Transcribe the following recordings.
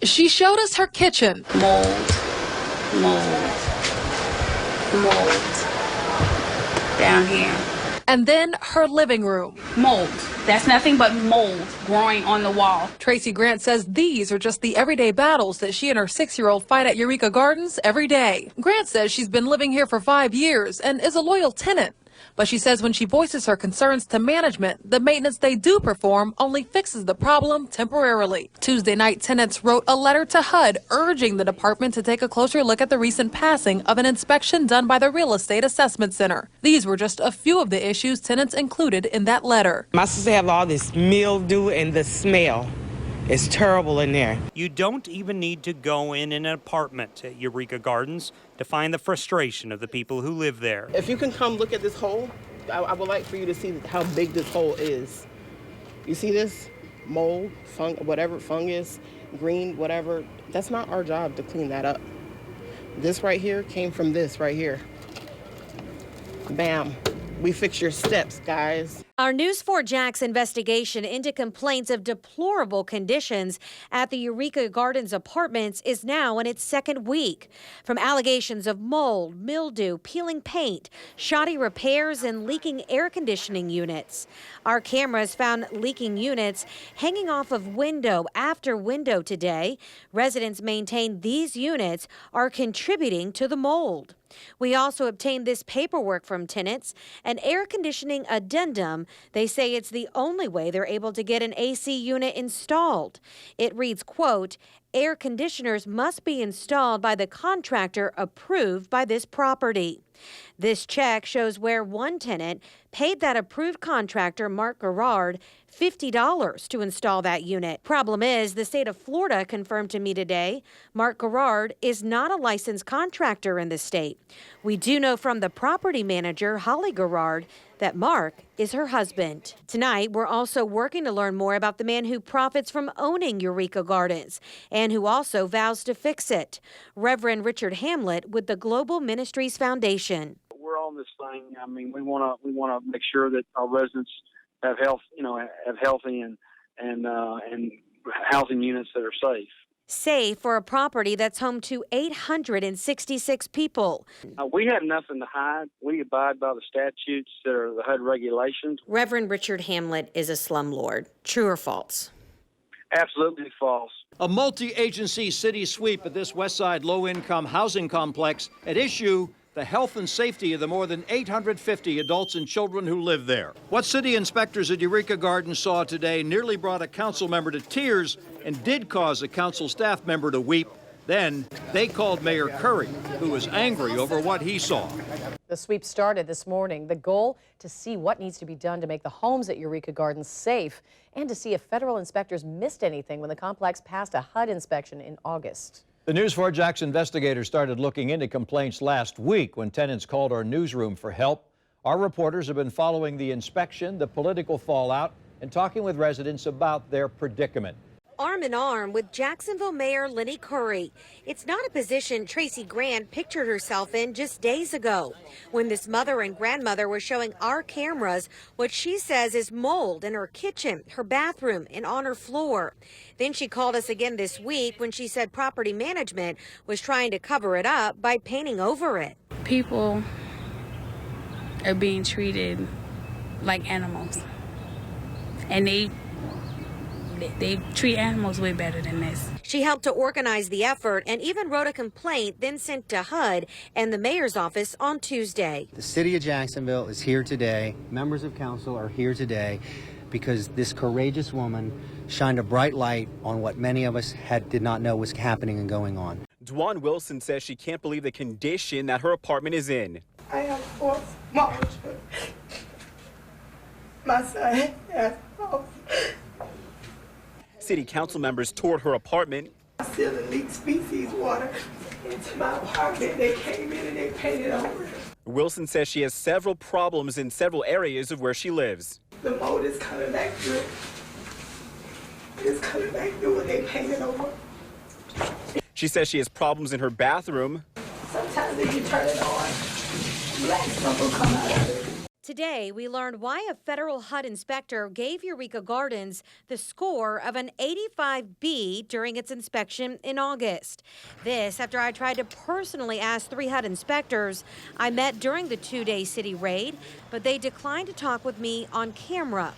She showed us her kitchen. Mold, mold, mold. Down here. And then her living room. Mold. That's nothing but mold growing on the wall. Tracy Grant says these are just the everyday battles that she and her 6-year-old fight at Eureka Gardens every day. Grant says she's been living here for 5 years and is a loyal tenant. But she says when she voices her concerns to management, the maintenance they do perform only fixes the problem temporarily. Tuesday night, tenants wrote a letter to HUD urging the department to take a closer look at the recent passing of an inspection done by the Real Estate Assessment Center. These were just a few of the issues tenants included in that letter. My sister have all this mildew and the smell. It's terrible in there. You don't even need to go in an apartment at Eureka Gardens to find the frustration of the people who live there. If you can come look at this hole, I would like for you to see how big this hole is. You see this? Mold, whatever, fungus, green, whatever. That's not our job to clean that up. This right here came from this right here. Bam. We fix your steps, guys. Our News 4 Jax investigation into complaints of deplorable conditions at the Eureka Gardens apartments is now in its second week. From allegations of mold, mildew, peeling paint, shoddy repairs, and leaking air conditioning units. Our cameras found leaking units hanging off of window after window today. Residents maintain these units are contributing to the mold. We also obtained this paperwork from tenants, an air conditioning addendum. They say it's the only way they're able to get an AC unit installed. It reads, quote, air conditioners must be installed by the contractor approved by this property. This check shows where one tenant paid that approved contractor, Mark Garrard, $50 to install that unit. Problem is, the state of Florida confirmed to me today, Mark Garrard is not a licensed contractor in the state. We do know from the property manager, Holly Garrard, that Mark is her husband. Tonight, we're also working to learn more about the man who profits from owning Eureka Gardens and who also vows to fix it. Reverend Richard Hamlet with the Global Ministries Foundation. We're on this thing. I mean, we want to make sure that our residents have health, have healthy and housing units that are safe. Safe for a property that's home to 866 people. We have nothing to hide. We abide by the statutes that are the HUD regulations. Reverend Richard Hamlet is a slumlord. True or false? Absolutely false. A multi-agency city sweep at this Westside low-income housing complex at issue the health and safety of the more than 850 adults and children who live there. What city inspectors at Eureka Gardens saw today nearly brought a council member to tears and did cause a council staff member to weep. Then they called Mayor Curry, who was angry over what he saw. The sweep started this morning. The goal to see what needs to be done to make the homes at Eureka Gardens safe and to see if federal inspectors missed anything when the complex passed a HUD inspection in August. The News 4 Jax investigators started looking into complaints last week when tenants called our newsroom for help. Our reporters have been following the inspection, the political fallout, and talking with residents about their predicament. Arm in arm with Jacksonville Mayor Lenny Curry. It's not a position Tracy Grant pictured herself in just days ago when this mother and grandmother were showing our cameras what she says is mold in her kitchen, her bathroom, and on her floor. Then she called us again this week when she said property management was trying to cover it up by painting over it. People are being treated like animals, and they treat animals way better than this. She helped to organize the effort and even wrote a complaint, then sent to HUD and the mayor's office on Tuesday. The city of Jacksonville is here today. Members of council are here today because this courageous woman shined a bright light on what many of us did not know was happening and going on. Dwan Wilson says she can't believe the condition that her apartment is in. I have 4 small children. My son has house. City council members toured her apartment. Ceiling leaked species water into my apartment. They came in and they painted over. Wilson says she has several problems in several areas of where she lives. The mold is coming back through. It's coming back through and they painted over. She says she has problems in her bathroom. Sometimes if you turn it on, black stuff will come out of it. Today, we learned why a federal HUD inspector gave Eureka Gardens the score of an 85B during its inspection in August. This after I tried to personally ask 3 HUD inspectors I met during the 2-day city raid, but they declined to talk with me on camera.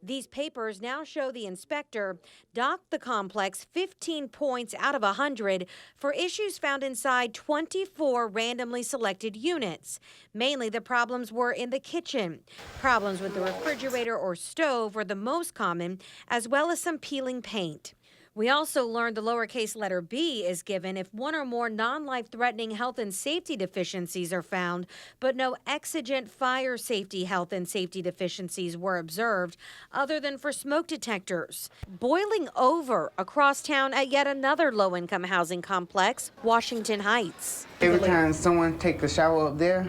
These papers now show the inspector docked the complex 15 points out of 100 for issues found inside 24 randomly selected units. Mainly the problems were in the kitchen. Problems with the refrigerator or stove were the most common, as well as some peeling paint. We also learned the lowercase letter B is given if one or more non-life-threatening health and safety deficiencies are found, but no exigent fire safety health and safety deficiencies were observed, other than for smoke detectors. Boiling over across town at yet another low-income housing complex, Washington Heights. Every time someone takes a shower up there,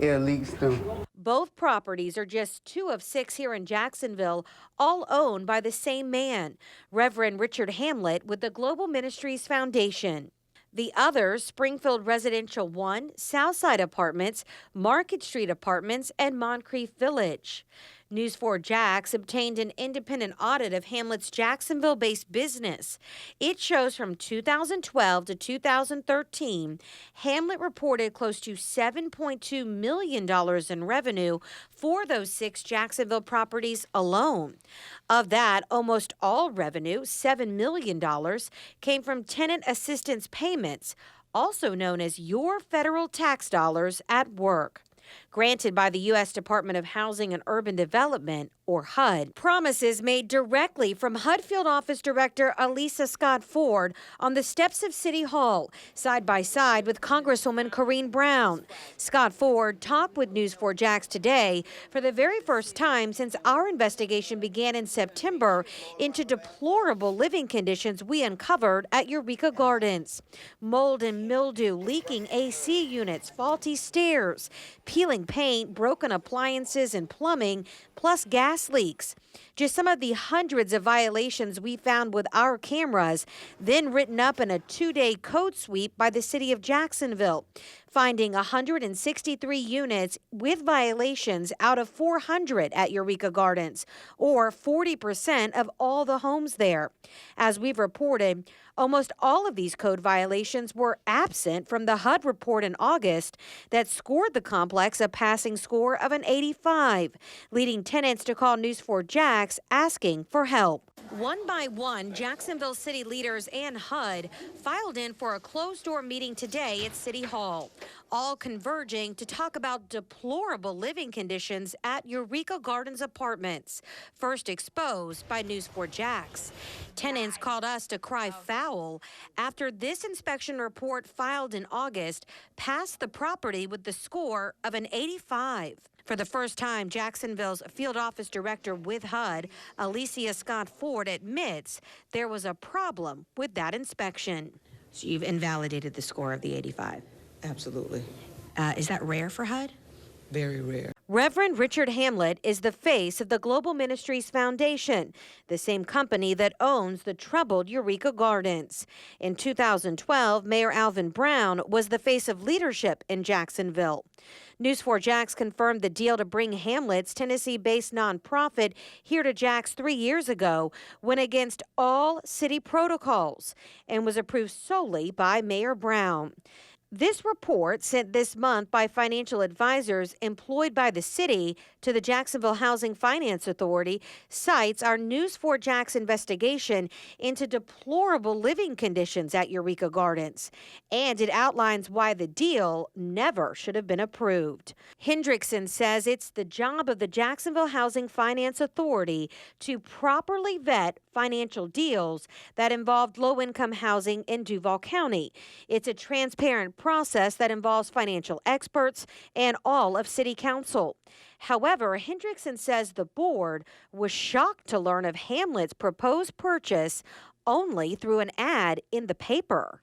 it leaks through. Both properties are just 2 of 6 here in Jacksonville, all owned by the same man, Reverend Richard Hamlet with the Global Ministries Foundation. The others, Springfield Residential 1, Southside Apartments, Market Street Apartments, and Moncrief Village. News 4 Jax obtained an independent audit of Hamlet's Jacksonville-based business. It shows from 2012 to 2013, Hamlet reported close to $7.2 million in revenue for those 6 Jacksonville properties alone. Of that, almost all revenue, $7 million, came from tenant assistance payments, also known as your federal tax dollars at work, granted by the U.S. Department of Housing and Urban Development, or HUD. Promises made directly from HUD Field Office Director Elisa Scott Ford on the steps of City Hall, side by side with Congresswoman Corrine Brown. Scott Ford talked with News 4 Jax today for the very first time since our investigation began in September into deplorable living conditions we uncovered at Eureka Gardens. Mold and mildew, leaking AC units, faulty stairs, peeling paint, broken appliances and plumbing, plus gas leaks. Just some of the hundreds of violations we found with our cameras, then written up in a 2-day code sweep by the city of Jacksonville, finding 163 units with violations out of 400 at Eureka Gardens, or 40% of all the homes there. As we've reported, almost all of these code violations were absent from the HUD report in August that scored the complex a passing score of an 85, leading tenants to call News 4 Jax asking for help. One by one, Jacksonville city leaders and HUD filed in for a closed-door meeting today at City Hall, all converging to talk about deplorable living conditions at Eureka Gardens apartments, first exposed by News 4 Jax. Tenants called us to cry foul after this inspection report filed in August passed the property with the score of an 85. For the first time, Jacksonville's field office director with HUD, Alicia Scott Ford, admits there was a problem with that inspection. So you've invalidated the score of the 85? Absolutely. Is that rare for HUD? Very rare. Reverend Richard Hamlet is the face of the Global Ministries Foundation, the same company that owns the troubled Eureka Gardens. In 2012, Mayor Alvin Brown was the face of leadership in Jacksonville. News 4 Jax confirmed the deal to bring Hamlet's Tennessee-based nonprofit here to Jax 3 years ago went against all city protocols and was approved solely by Mayor Brown. This report, sent this month by financial advisors employed by the city to the Jacksonville Housing Finance Authority, cites our News 4 Jax investigation into deplorable living conditions at Eureka Gardens, and it outlines why the deal never should have been approved. Hendrickson says it's the job of the Jacksonville Housing Finance Authority to properly vet financial deals that involved low-income housing in Duval County. It's a transparent process that involves financial experts and all of City Council. However, Hendrickson says the board was shocked to learn of Hamlet's proposed purchase only through an ad in the paper.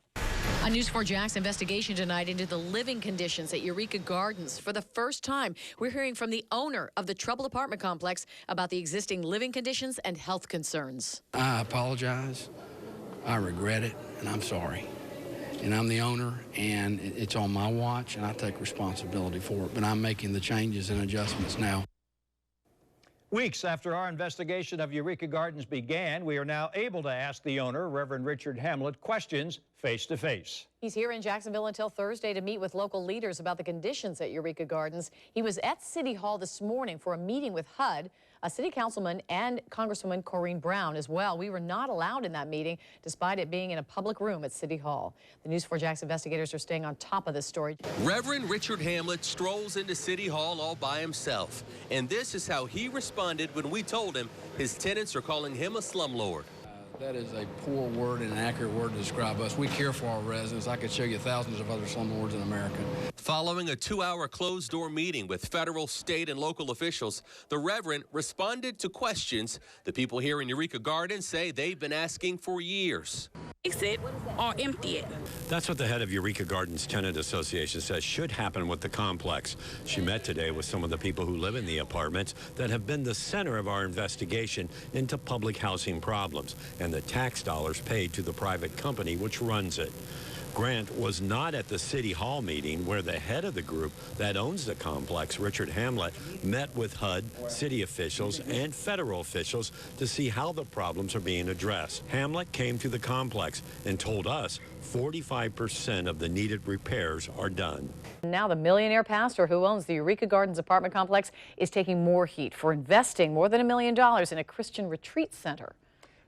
A News 4 Jax investigation tonight into the living conditions at Eureka Gardens. For the first time, we're hearing from the owner of the troubled apartment complex about the existing living conditions and health concerns. I apologize. I regret it, and I'm sorry. and I'm the owner, and it's on my watch, and I take responsibility for it. But I'm making the changes and adjustments now. Weeks after our investigation of Eureka Gardens began, we are now able to ask the owner, Reverend Richard Hamlet, questions face-to-face. He's here in Jacksonville until Thursday to meet with local leaders about the conditions at Eureka Gardens. He was at City Hall this morning for a meeting with HUD, a city councilman, and Congresswoman Corrine Brown as well. We were not allowed in that meeting, despite it being in a public room at City Hall. The News 4 Jax investigators are staying on top of this story. Reverend Richard Hamlet strolls into City Hall all by himself. And this is how he responded when we told him his tenants are calling him a slumlord. That is a poor word and an accurate word to describe us. We care for our residents. I could show you thousands of other slumlords in America. Following a 2-hour closed-door meeting with federal, state, and local officials, the Reverend responded to questions the people here in Eureka Gardens say they've been asking for years. Fix it or empty it. That's what the head of Eureka Gardens Tenant Association says should happen with the complex. She met today with some of the people who live in the apartments that have been the center of our investigation into public housing problems and the tax dollars paid to the private company which runs it. Grant was not at the City Hall meeting where the head of the group that owns the complex, Richard Hamlet, met with HUD, city officials, and federal officials to see how the problems are being addressed. Hamlet came to the complex and told us 45% of the needed repairs are done. Now the millionaire pastor who owns the Eureka Gardens apartment complex is taking more heat for investing more than $1 million in a Christian retreat center.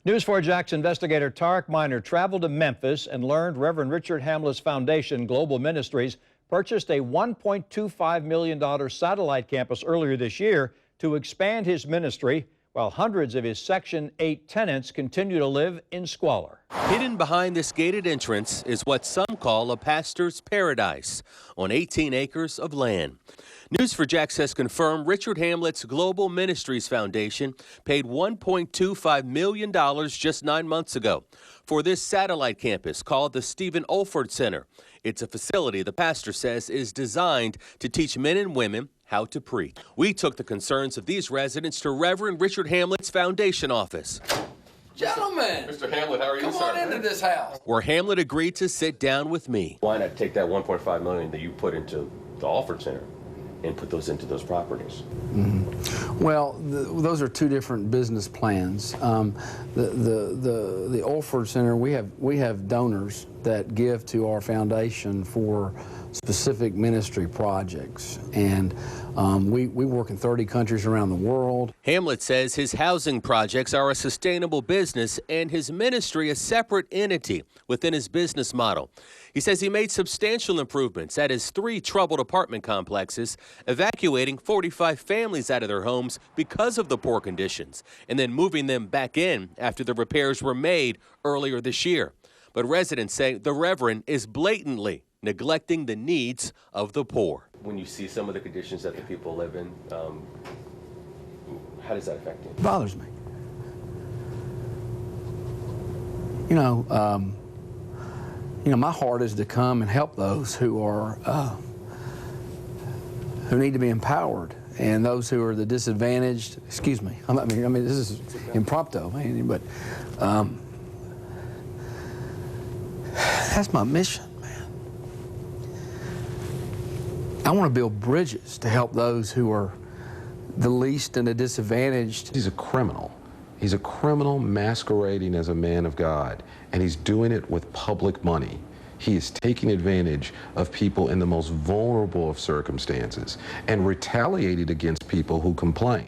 News 4 Jax investigator Tarek Miner traveled to Memphis and learned Reverend Richard Hamlet's foundation, Global Ministries, purchased a $1.25 million satellite campus earlier this year to expand his ministry, while hundreds of his Section 8 tenants continue to live in squalor. Hidden behind this gated entrance is what some call a pastor's paradise on 18 acres of land. News 4 Jax has confirmed Richard Hamlet's Global Ministries Foundation paid $1.25 million just 9 months ago for this satellite campus called the Stephen Olford Center. It's a facility the pastor says is designed to teach men and women how to preach. We took the concerns of these residents to Reverend Richard Hamlet's foundation office. Gentlemen, Mr. Hamlet, how are you, come sir? on into this house. Where Hamlet agreed to sit down with me. Why not take that $1.5 million that you put into the Alford Center and put those into those properties? Well, those are two different business plans. The Olford Center, we have donors that give to our foundation for specific ministry projects, and we work in 30 countries around the world. Hamlet says his housing projects are a sustainable business and his ministry a separate entity within his business model. He says he made substantial improvements at his 3 troubled apartment complexes, evacuating 45 families out of their homes because of the poor conditions, and then moving them back in after the repairs were made earlier this year. But residents say the Reverend is blatantly neglecting the needs of the poor. When you see some of the conditions that the people live in, how does that affect you? It bothers me. My heart is to come and help those who are who need to be empowered, and those who are the disadvantaged. Excuse me. I mean, this is impromptu, but that's my mission, man. I want to build bridges to help those who are the least and the disadvantaged. He's a criminal. He's a criminal masquerading as a man of God, and he's doing it with public money. He is taking advantage of people in the most vulnerable of circumstances and retaliating against people who complain.